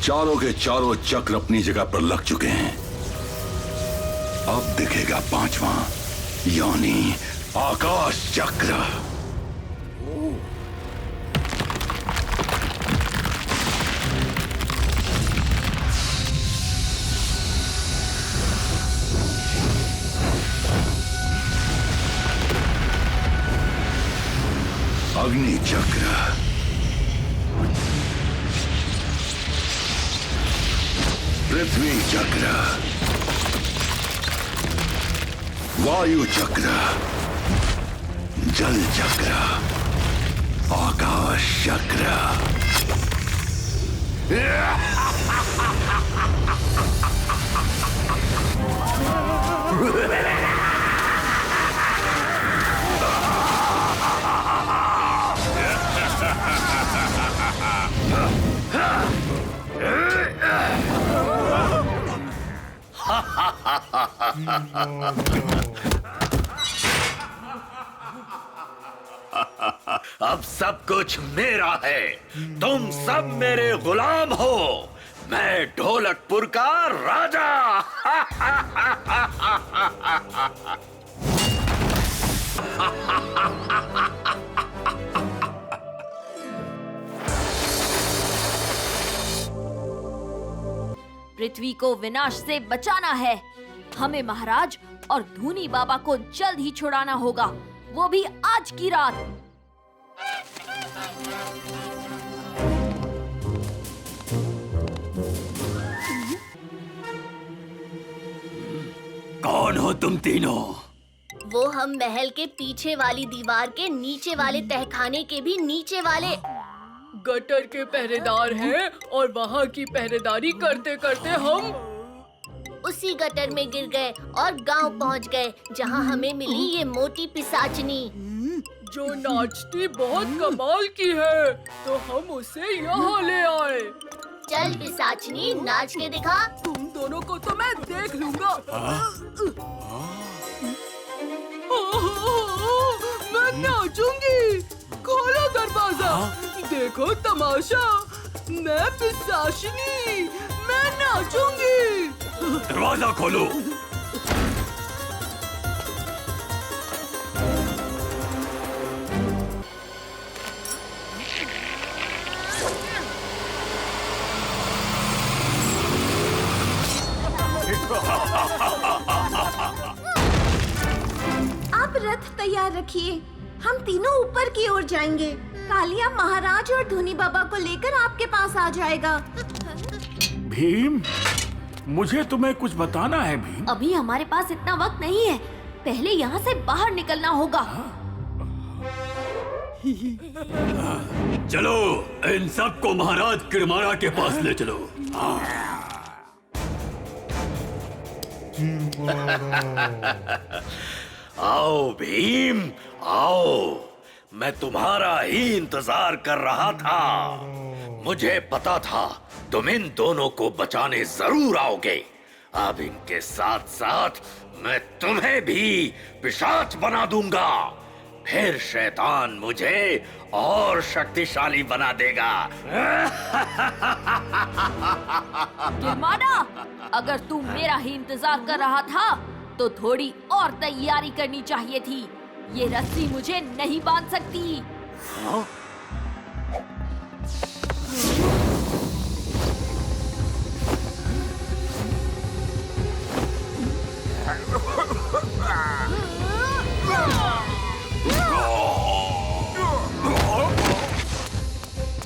चारों के चारों चक्र अपनी जगह पर लग चुके हैं। अब दिखेगा पांचवा, यानी आकाश चक्र। अग्नि चक्र, पृथ्वी चक्र, वायु चक्र, जल चक्र, आकाश चक्र। अब सब कुछ मेरा है, तुम सब मेरे गुलाम हो। मैं ढोलकपुर का राजा। पृथ्वी को विनाश से बचाना है। हमें महाराज और धूनी बाबा को जल्द ही छुड़ाना होगा, वो भी आज की रात। कौन हो तुम तीनों? वो हम महल के पीछे वाली दीवार के नीचे वाले तहखाने के भी नीचे वाले गटर के पहरेदार हैं और वहाँ की पहरेदारी करते करते हम उसी गटर में गिर गए और गांव पहुँच गए, जहाँ हमें मिली ये मोटी पिशाचनी जो नाचती बहुत कमाल की है, तो हम उसे यहाँ ले आए। चल पिशाचनी, नाच के दिखा। तुम दोनों को तो मैं देख लूंगा। मैं नाचूंगी, खोलो दरवाजा। देखो तमाशा, मैं पिशाचिनी, मैं नाचूंगी। दरवाजा खोलो। आप रथ तैयार रखिए, हम तीनों ऊपर की ओर जाएंगे। कालिया महाराज और धूनी बाबा को लेकर आपके पास आ जाएगा। भीम, मुझे तुम्हें कुछ बताना है भीम। अभी हमारे पास इतना वक्त नहीं है, पहले यहाँ से बाहर निकलना होगा। चलो, इन सबको महाराज किरमारा के पास ले चलो। आओ भीम, आओ। मैं तुम्हारा ही इंतजार कर रहा था। मुझे पता था तुम इन दोनों को बचाने जरूर आओगे। अब इनके साथ साथ मैं तुम्हें भी पिशाच बना दूंगा। फिर शैतान मुझे और शक्तिशाली बना देगा। किरमारा, अगर तू मेरा ही इंतजार कर रहा था तो थोड़ी और तैयारी करनी चाहिए थी। ये रस्सी मुझे नहीं बांध सकती। हाँ?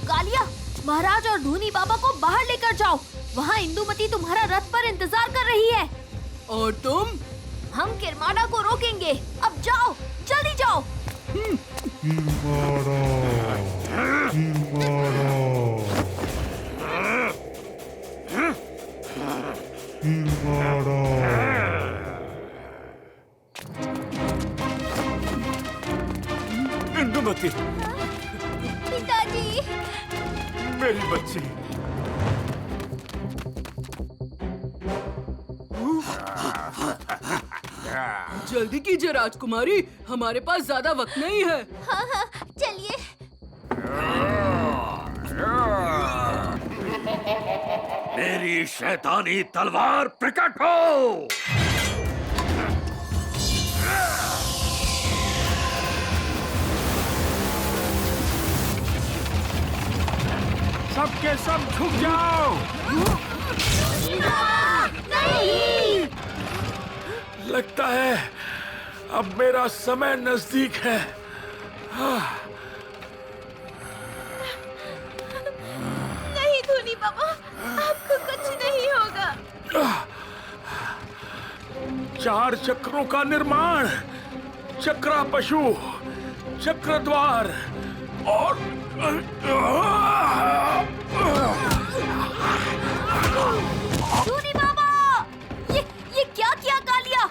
कालिया, महाराज और धूनी बाबा को बाहर लेकर जाओ। वहाँ इंदुमती तुम्हारा रथ पर इंतजार कर रही है। और तुम? हम किरमारा को रोकेंगे। अब जाओ, जल्दी जाओ। इंदुमती, पिताजी, मेरी बच्ची। जल्दी कीजिए राजकुमारी, हमारे पास ज्यादा वक्त नहीं है। हाँ हाँ, चलिए। मेरी शैतानी तलवार प्रकट हो। सबके सब झुक जाओ। लगता है अब मेरा समय नजदीक है। नहीं धोनी बाबा, आपको कुछ नहीं होगा। 4 चक्रों का निर्माण, चक्रा पशु, चक्रद्वार और धोनी बाबा, ये क्या किया कालिया?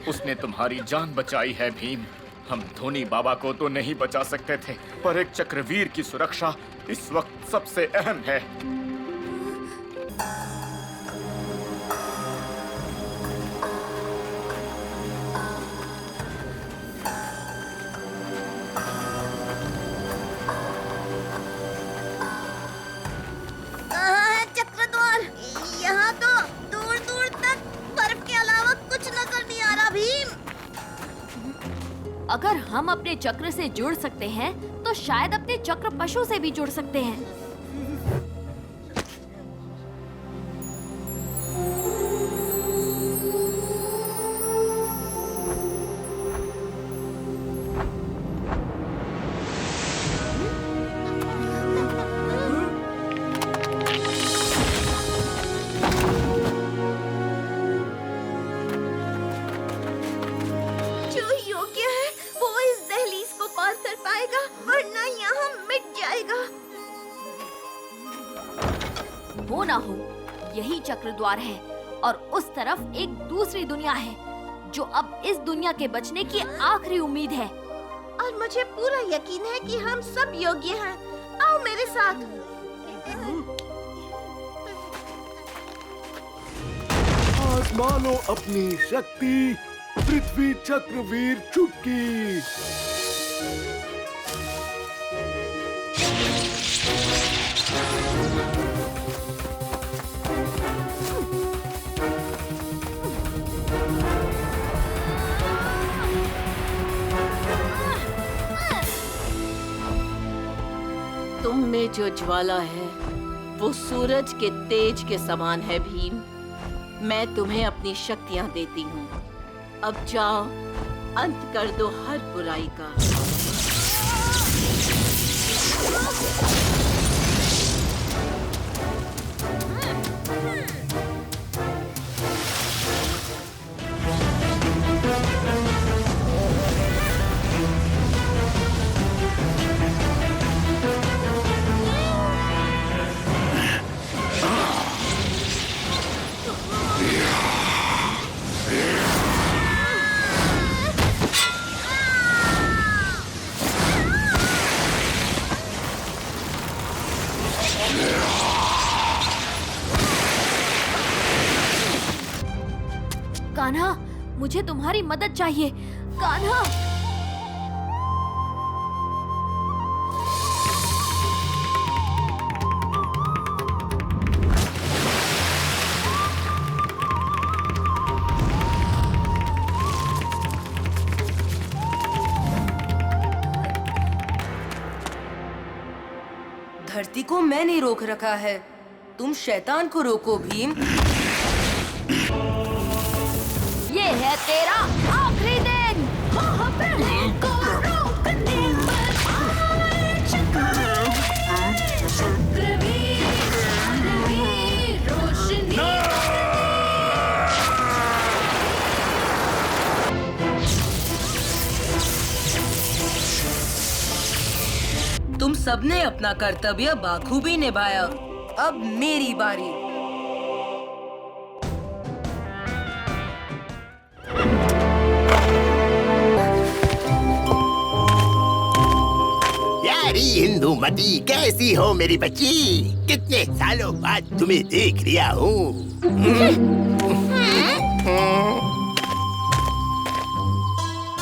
उसने तुम्हारी जान बचाई है भीम। हम धोनी बाबा को तो नहीं बचा सकते थे, पर एक चक्रवीर की सुरक्षा इस वक्त सबसे अहम है। कहाँ है चक्रद्वार? यहाँ तो दूर दूर तक बर्फ के अलावा कुछ नजर नहीं आ रहा भीम। अगर हम अपने चक्र से जुड़ सकते हैं, तो शायद अपने चक्र पशु से भी जुड़ सकते हैं। जो योग्य है वो इस दहलीज को पार कर पाएगा, वरना यहाँ मिट जाएगा। हो ना हो, यही चक्रद्वार है और उस तरफ एक दूसरी दुनिया है जो अब इस दुनिया के बचने की आखिरी उम्मीद है। और मुझे पूरा यकीन है कि हम सब योग्य हैं। आओ मेरे साथ। आजमानो अपनी शक्ति, पृथ्वी चक्रवीर चुटकी। तुम में जो ज्वाला है वो सूरज के तेज के समान है भीम। मैं तुम्हें अपनी शक्तियां देती हूँ। अब जाओ, अंत कर दो हर बुराई का। कान्हा, मुझे तुम्हारी मदद चाहिए। कान्हा, धरती को मैंने रोक रखा है, तुम शैतान को रोको भीम। ये है तेरा आखिरी दिन। महाप्रलय को रोकने पर आए चक्रवीर, रोशनी। तुम सबने अपना कर्तव्य बाखूबी निभाया। अब मेरी बारी। इंदुमती, कैसी हो मेरी बच्ची? कितने सालों बाद तुम्हें देख लिया हूँ।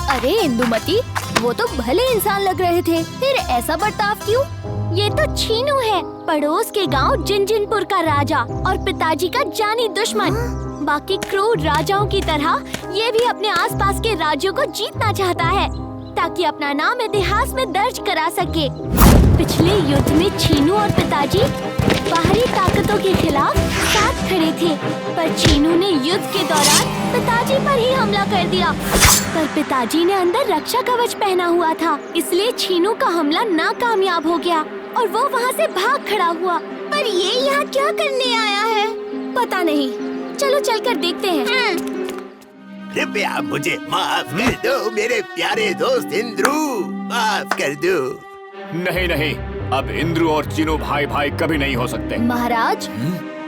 अरे इंदुमती, वो तो भले इंसान लग रहे थे, फिर ऐसा बर्ताव क्यों? ये तो छीनू है, पड़ोस के गांव जिनजिनपुर का राजा और पिताजी का जानी दुश्मन। बाकी क्रूर राजाओं की तरह ये भी अपने आसपास के राज्यों को जीतना चाहता है ताकि अपना नाम इतिहास में दर्ज करा सके। पिछले युद्ध में छीनू और पिताजी बाहरी ताकतों के खिलाफ साथ खड़े थे, पर छीनू ने युद्ध के दौरान पिताजी पर ही हमला कर दिया। पर पिताजी ने अंदर रक्षा कवच पहना हुआ था, इसलिए छीनू का हमला नाकामयाब हो गया और वो वहाँ से भाग खड़ा हुआ। पर ये यहाँ क्या करने आया है? पता नहीं, चलो चलकर देखते हैं। कृपया मुझे माफ कर दो मेरे प्यारे दोस्त इंद्रू, माफ कर दो। नहीं नहीं, अब इंद्रू और चीनू भाई भाई कभी नहीं हो सकते। महाराज,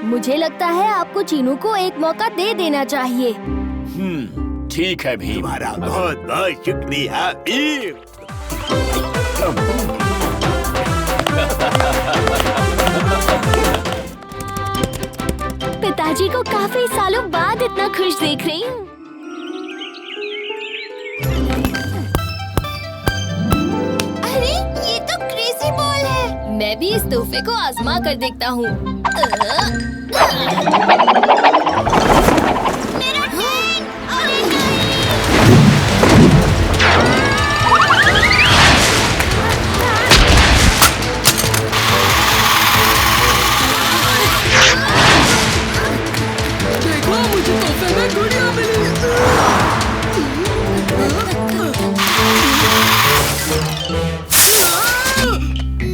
मुझे लगता है आपको चीनू को एक मौका दे देना चाहिए। ठीक है भीम। तुम्हारा बहुत बहुत शुक्रिया भीम। पिताजी को काफी सालों बाद इतना खुश देख रही हूँ। अरे ये तो क्रेजी बॉल है। मैं भी इस तोहफे को आजमा कर देखता हूँ। मेरा ट्रेन! अरे देखो, मुझे तोहफे में गुड़िया मिली।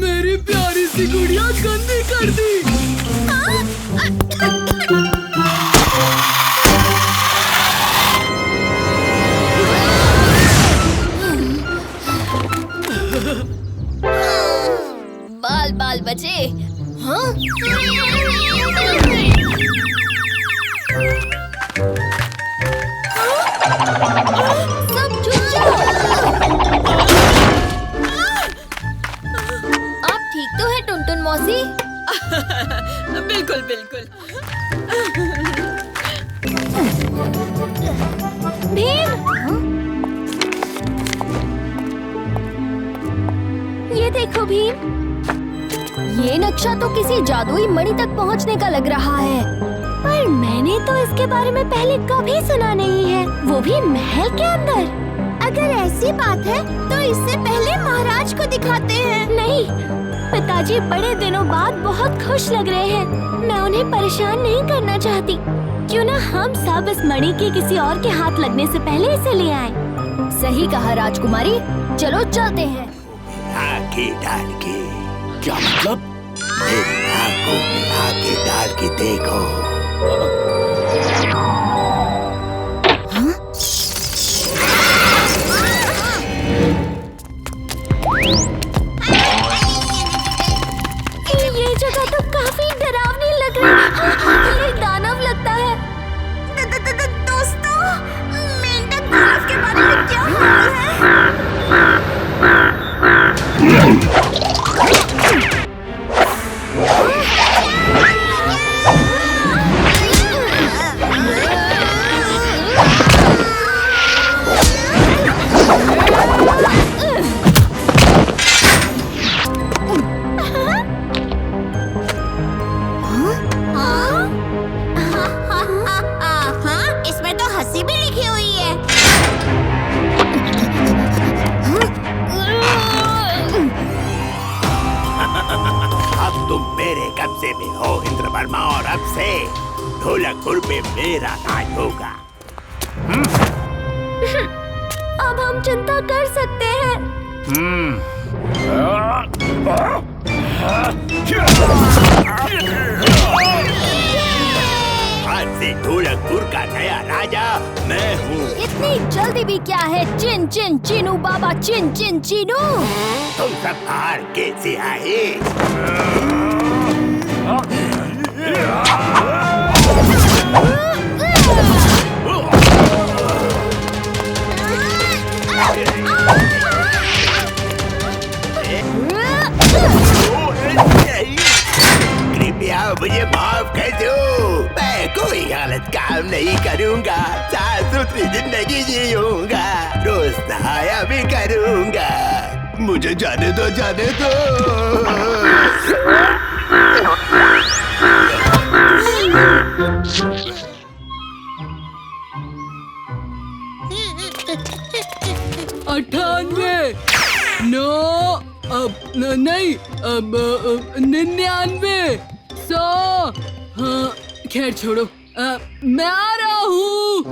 मेरी प्यारी सी गुड़िया गंदी कर दी। बाल बाल बचे। हाँ? सब चुप जाओ। आप ठीक तो है टुनटुन मौसी? बिल्कुल बिल्कुल। भीम! ये देखो भीम, ये नक्शा तो किसी जादुई मणि तक पहुंचने का लग रहा है, पर मैंने तो इसके बारे में पहले कभी सुना नहीं है, वो भी महल के अंदर। अगर ऐसी बात है तो इससे पहले महाराज को दिखाते हैं। नहीं, पिताजी बड़े दिनों बाद बहुत खुश लग रहे हैं, मैं उन्हें परेशान नहीं करना चाहती। क्यों ना हम सब इस मणि के किसी और के हाथ लगने से पहले इसे ले आएं। सही कहा राजकुमारी, चलो चलते हैं। आके डाल के। क्या मतलब? मेरी आंखों में आके डाल के देखो। ये जगह तो काफी डरावनी लग रही है। ये दानव लगता है। दोस्तों, मेंढक दानव के बारे में क्या हाल है? इसमें तो हंसी भी लिखी हुई है। अब तुम मेरे कब्जे में हो इंद्रवर्मा, और अब से ढोलकपुर में मेरा राज होगा। अब हम चिंता कर सकते हैं। आज से ढोलकपुर का नया राजा मैं हूँ। इतनी जल्दी भी क्या है? चिन चिन चीनू बाबा, चिन चिन चीनू। तुम सब बाहर कैसे आए? कृपया मुझे माफ कर दो, मैं कोई गलत काम नहीं करूँगा, साफ सुथरी जिंदगी जीऊंगा, रोज नहाया भी करूँगा। मुझे जाने दो, जाने दो। अठानवे, नो, नहीं, 99, 100। हाँ, खैर छोड़ो, मैं आ रहा हूँ।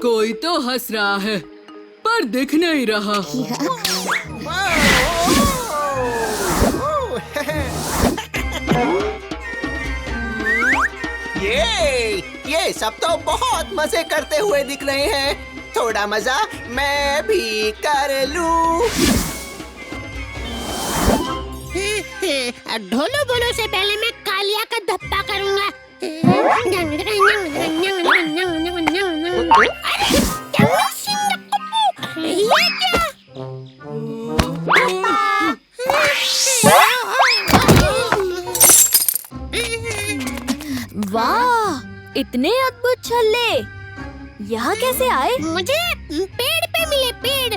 कोई तो हंस रहा है, पर दिख नहीं रहा। ये सब तो बहुत मजे करते हुए दिख रहे हैं। थोड़ा मजा मैं भी कर लूं। ढोलो बोलो से पहले मैं कालिया का धप्पा करूंगा। ये क्या? वाह, इतने अद्भुत छल्ले यहाँ कैसे आए? मुझे पेड़ पे मिले, पेड़।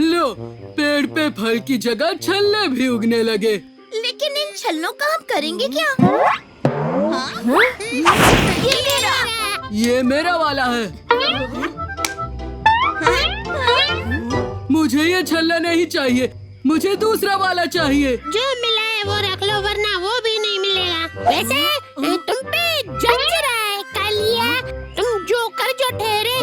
लो, पेड़ पे फल की जगह छल्ले भी उगने लगे। लेकिन इन छल्लों का हम करेंगे क्या? ये मेरा वाला है। मुझे ये छल्ला नहीं चाहिए, मुझे दूसरा वाला चाहिए। जो मिला है वो रख लो, वरना वो भी नहीं मिलेगा। वैसे तुम पे जच रहा है कालिया, तुम जोकर जो ठहरे।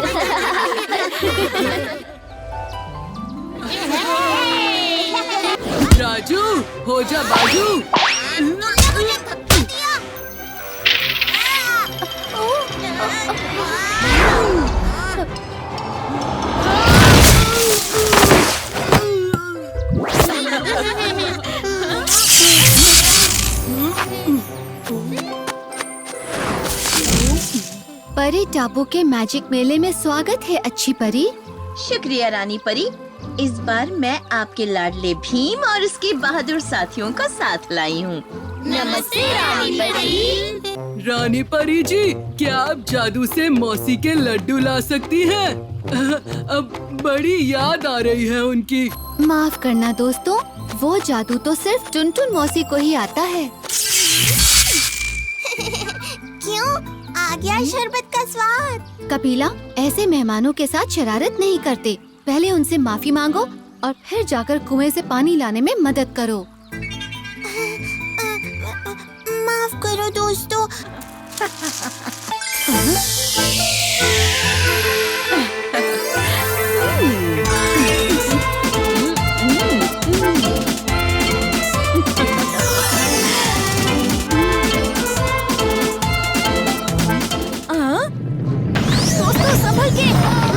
राजू, हो जा बाजू। परी टापू के मैजिक मेले में स्वागत है अच्छी परी। शुक्रिया रानी परी। इस बार मैं आपके लाडले भीम और उसके बहादुर साथियों का साथ लाई हूँ। नमस्ते रानी परी। रानी परी जी, क्या आप जादू से मौसी के लड्डू ला सकती हैं? अब बड़ी याद आ रही है उनकी। माफ करना दोस्तों, वो जादू तो सिर्फ टुनटुन मौसी को ही आता है। क्यों? आ गया शरबत का स्वाद। कपिला, ऐसे मेहमानों के साथ शरारत नहीं करते। पहले उनसे माफी मांगो और फिर जाकर कुएं से पानी लाने में मदद करो। माफ करो दोस्तों। दोस्तों संभल के,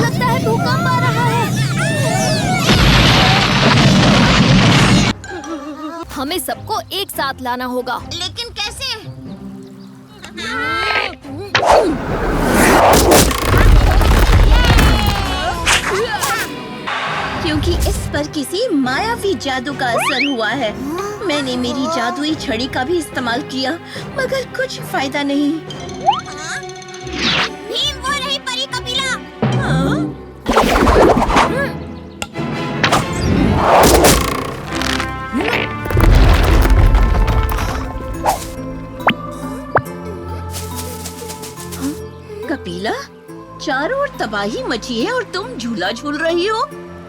लगता है भूकंप आ रहा है। हमें सबको एक साथ लाना होगा। लेकिन कैसे? क्योंकि इस पर किसी मायावी जादू का असर हुआ है। मैंने मेरी जादुई छड़ी का भी इस्तेमाल किया, मगर कुछ फायदा नहीं। भीम, वो रही परी कपिला। कपिला, चारों ओर तबाही मची है और तुम झूला झूल रही हो।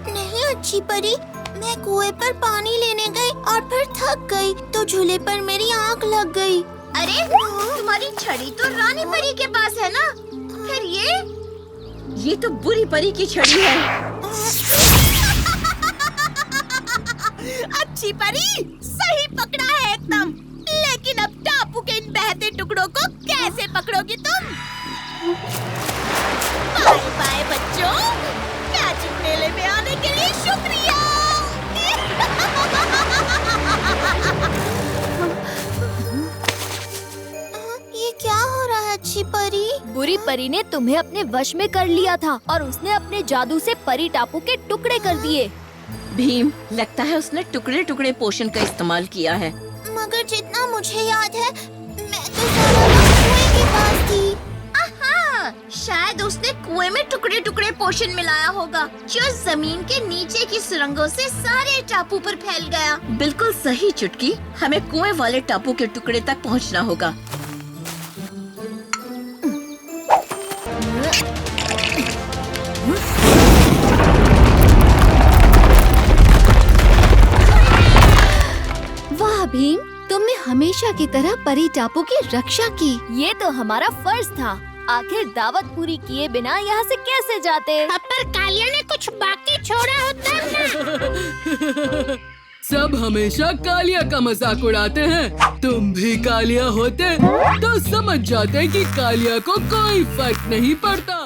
नहीं अच्छी परी, मैं कुएं पर पानी लेने गई और फिर थक गई, तो झूले पर मेरी आंख लग गई। अरे तुम्हारी छड़ी तो रानी परी के पास है ना? फिर ये तो बुरी परी की छड़ी है। अच्छी परी, सही पकड़ा है एकदम। लेकिन अब टापू के इन बहते टुकड़ों को कैसे पकड़ोगी तुम? बाय बाय बच्चों, मैजिक मेले में आने के लिए शुक्रिया। ये क्या हो रहा है अच्छी परी? बुरी परी ने तुम्हें अपने वश में कर लिया था और उसने अपने जादू से परी टापू के टुकड़े कर दिए। भीम, लगता है उसने टुकड़े टुकड़े पोषण का इस्तेमाल किया है। मगर जितना मुझे याद है मैं तो सारा वक्त कुएं के पास थी। शायद उसने कुएं में टुकड़े टुकड़े पोषण मिलाया होगा जो जमीन के नीचे की सुरंगों से सारे टापू पर फैल गया। बिल्कुल सही चुटकी, हमें कुएं वाले टापू के टुकड़े तक पहुंचना होगा। वाह भीम, तुमने हमेशा की तरह परी टापू की रक्षा की। ये तो हमारा फर्ज था। आखिर दावत पूरी किए बिना यहाँ से कैसे जाते? पर कालिया ने कुछ बाकी छोड़ा होता है। सब हमेशा कालिया का मजाक उड़ाते हैं। तुम भी कालिया होते तो समझ जाते कि कालिया को कोई फर्क नहीं पड़ता।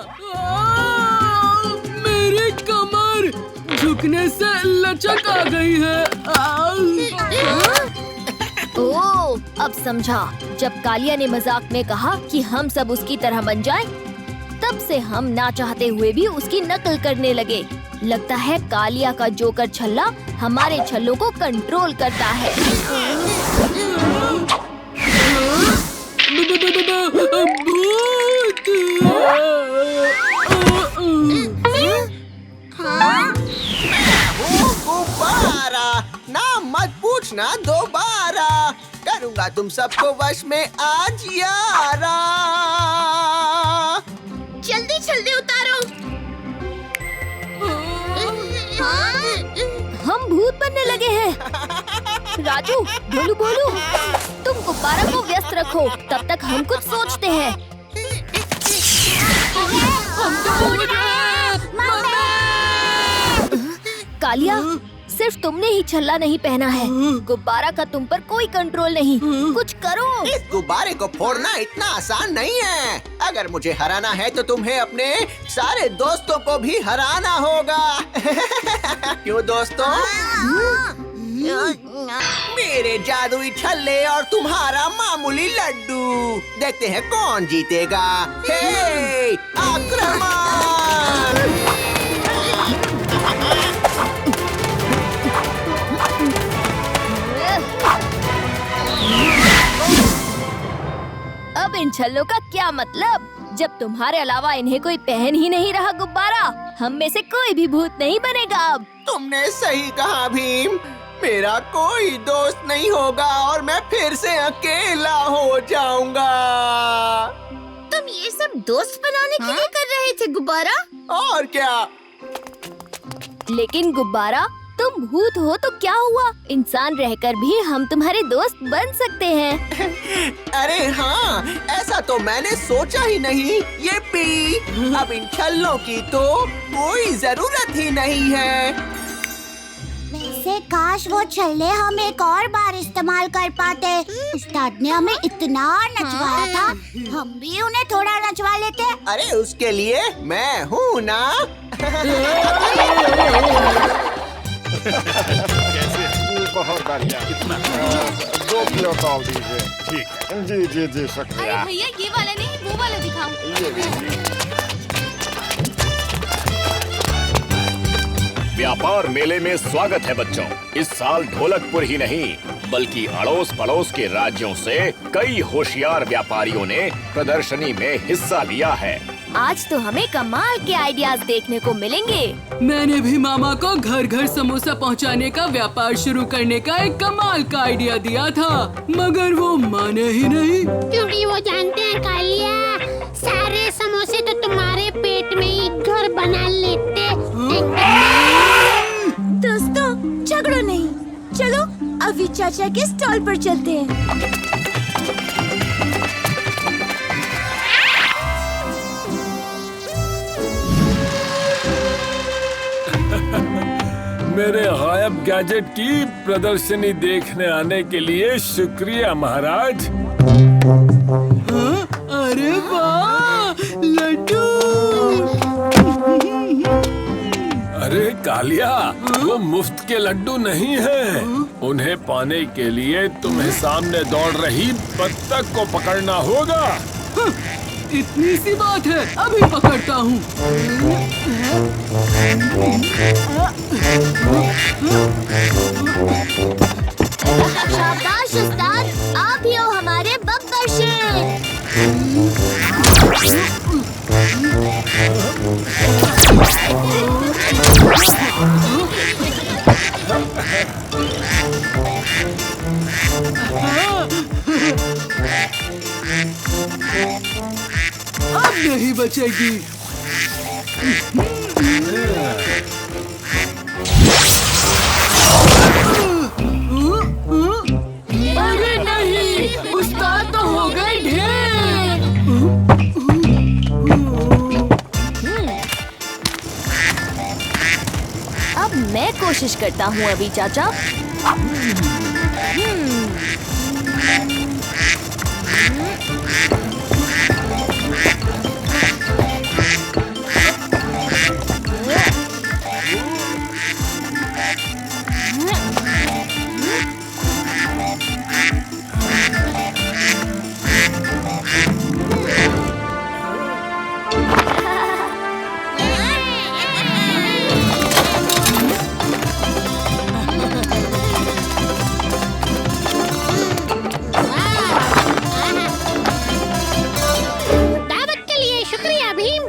मेरी कमर झुकने से लचक आ गई है। ओह, अब समझा। जब कालिया ने मजाक में कहा कि हम सब उसकी तरह बन जाएं, तब से हम ना चाहते हुए भी उसकी नकल करने लगे। लगता है कालिया का जोकर छल्ला हमारे छल्लों को कंट्रोल करता है। भूत! गुब्बारा, नाम मत पूछना दोबारा, करूँगा तुम सबको वश में आज यारा। जल्दी जल्दी उतारो। हम भूत बनने लगे हैं। राजू, भोलू भोलू, तुम गुब्बारा को व्यस्त रखो, तब तक हम कुछ सोचते हैं। कालिया, सिर्फ तुमने ही छल्ला नहीं पहना है। गुब्बारा का तुम पर कोई कंट्रोल नहीं। कुछ करो। इस गुब्बारे को फोड़ना इतना आसान नहीं है। अगर मुझे हराना है तो तुम्हें अपने सारे दोस्तों को भी हराना होगा। क्यों दोस्तों? मेरे जादुई छल्ले और तुम्हारा मामूली लड्डू, देखते हैं कौन जीतेगा। हे, आक्रमण! अब इन छल्लों का क्या मतलब? जब तुम्हारे अलावा इन्हें कोई पहन ही नहीं रहा गुब्बारा, हम में से कोई भी भूत नहीं बनेगा अब। तुमने सही कहा भीम, मेरा कोई दोस्त नहीं होगा और मैं फिर से अकेला हो जाऊंगा। तुम ये सब दोस्त बनाने के लिए कर रहे थे गुब्बारा? और क्या? लेकिन गुब्बारा, तुम भूत हो तो क्या हुआ? इंसान रहकर भी हम तुम्हारे दोस्त बन सकते हैं। अरे हाँ, ऐसा तो मैंने सोचा ही नहीं। ये पी, अब इन छल्लों की तो कोई जरूरत ही नहीं है। वैसे काश वो छल्ले हम एक और बार इस्तेमाल कर पाते। उस्ताद ने हमें इतना नचवाया था, हम भी उन्हें थोड़ा नचवा लेते। अरे उसके लिए मैं हूँ ना। बहुत बढ़िया। कितना? 2 किलो डाल दीजिए। ठीक है। जी जी जी, शुक्रिया। अरे भैया, ये वाला नहीं, वो वाला दिखाओ। ये भी। व्यापार मेले में स्वागत है बच्चों। इस साल ढोलकपुर ही नहीं बल्कि अड़ोस पड़ोस के राज्यों से कई होशियार व्यापारियों ने प्रदर्शनी में हिस्सा लिया है। आज तो हमें कमाल के आइडियाज देखने को मिलेंगे। मैंने भी मामा को घर घर समोसा पहुंचाने का व्यापार शुरू करने का एक कमाल का आइडिया दिया था, मगर वो माने ही नहीं। क्योंकि वो जानते हैं कालिया, सारे समोसे तो तुम्हारे पेट में ही घर बना लेते। दोस्तों, झगड़ो नहीं, चलो अभी चाचा के स्टॉल पर चलते हैं। मेरे गायब गैजेट की प्रदर्शनी देखने आने के लिए शुक्रिया महाराज। हाँ? अरे वाह, लड्डू! अरे कालिया, वो मुफ्त के लड्डू नहीं हैं। उन्हें पाने के लिए तुम्हें सामने दौड़ रही बत्तख को पकड़ना होगा। इतनी सी बात है, अभी पकड़ता हूँ। शाबाश उस्ताद। बचेगी। अरे नहीं, उसका तो हो गए ढेर। अब मैं कोशिश करता हूँ अभी चाचा। दावत के लिए शुक्रिया भीम।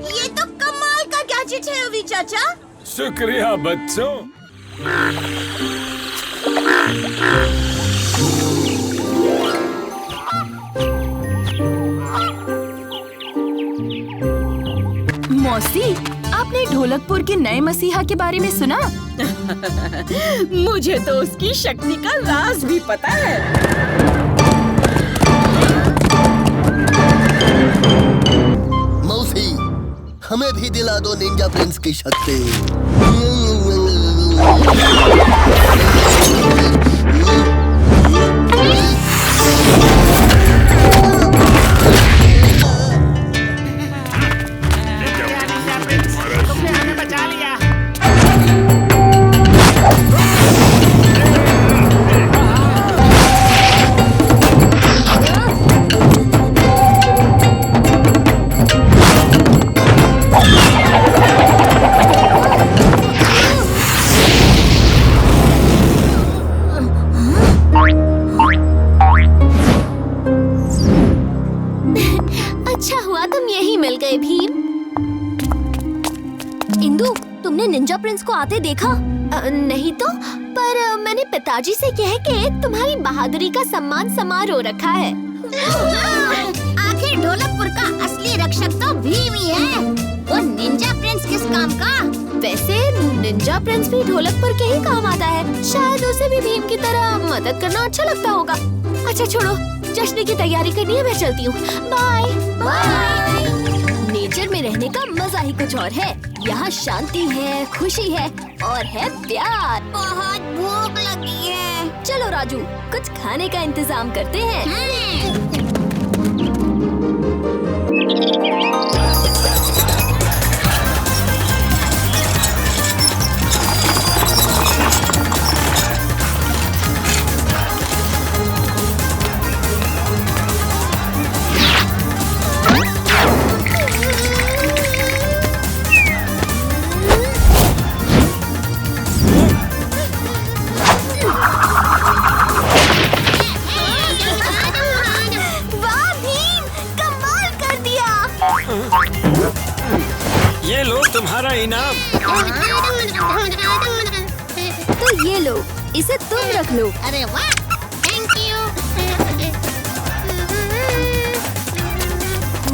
ये तो कमाल का गैजेट है अभी चाचा। शुक्रिया बच्चों। मौसी, आपने ढोलकपुर के नए मसीहा के बारे में सुना? मुझे तो उसकी शक्ति का राज भी पता है। मौसी, हमें भी दिला दो निंजा प्रिंस की शक्ति। बचा लिया। अच्छा हुआ तुम यही मिल गए भीम। इंदु, तुमने निंजा प्रिंस को आते देखा? नहीं तो, पर मैंने पिताजी से कह के तुम्हारी बहादुरी का सम्मान समारोह रखा है। आखिर ढोलकपुर का असली रक्षक तो भीम ही है। वो निंजा प्रिंस किस काम का? वैसे निंजा प्रिंस भी ढोलकपुर के ही काम आता है। शायद उसे भी भीम की तरह मदद करना अच्छा लगता होगा। अच्छा छोड़ो, जश्न की तैयारी करनी है, मैं चलती हूँ। Bye bye. नेचर में रहने का मजा ही कुछ और है। यहाँ शांति है, खुशी है और है प्यार। बहुत भूख लगी है। चलो राजू, कुछ खाने का इंतजाम करते हैं। ये लो तुम्हारा इनाम। तो ये लो, इसे तुम रख लो। अरे वाह, थैंक यू।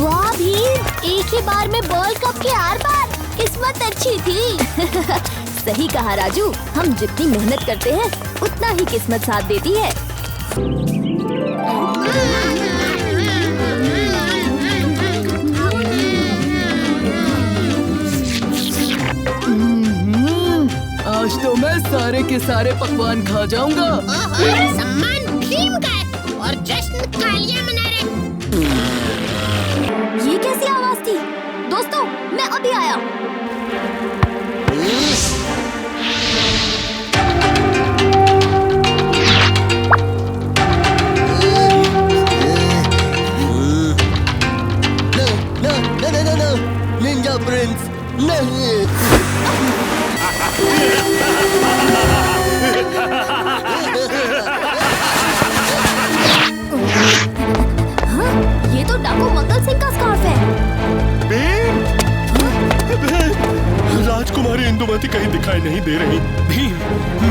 वाह भीम, एक ही बार में वर्ल्ड कप के 8 बार। किस्मत अच्छी थी। सही कहा राजू, हम जितनी मेहनत करते हैं उतना ही किस्मत साथ देती है। आज तो मैं सारे के सारे पकवान खा जाऊंगा। सम्मान भीम का है और जश्न कालिया मना रहे। ये कैसी आवाज थी? दोस्तों, मैं अभी आया। निंजा प्रिंस नहीं। हाँ, ये तो डाकू मंगल सिंह का स्कार्फ है। भीम! राजकुमारी इंदुमती कहीं दिखाई नहीं दे रही। भीम,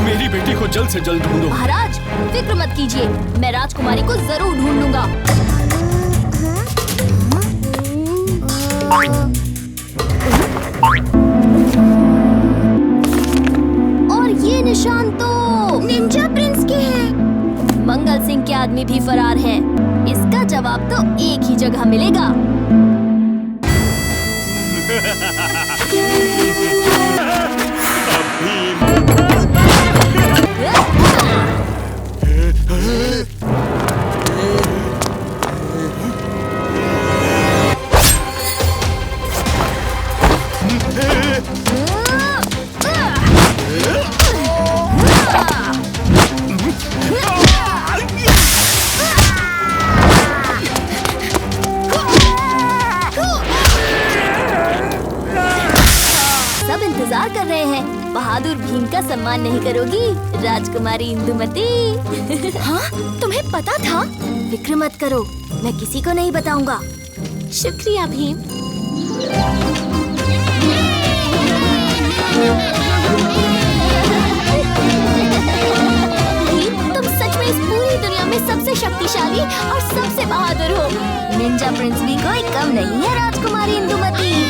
मेरी बेटी को जल्द से जल्द ढूंढो। महाराज, फिक्र मत कीजिए, मैं राजकुमारी को जरूर ढूंढ लूंगा। और ये निशान तो निंजा प्रिंस के हैं। मंगल सिंह के आदमी भी फरार हैं। इसका जवाब तो एक ही जगह मिलेगा। सब इंतजार कर रहे हैं। बहादुर भीम का सम्मान नहीं करोगी राजकुमारी इंदुमती? हाँ, तुम्हें पता था? फिक्र मत करो, मैं किसी को नहीं बताऊंगा। शुक्रिया भीम। भीम, तुम सच में इस पूरी दुनिया में सबसे शक्तिशाली और सबसे बहादुर हो। निंजा प्रिंस भी कोई कम नहीं है राजकुमारी इंदुमती।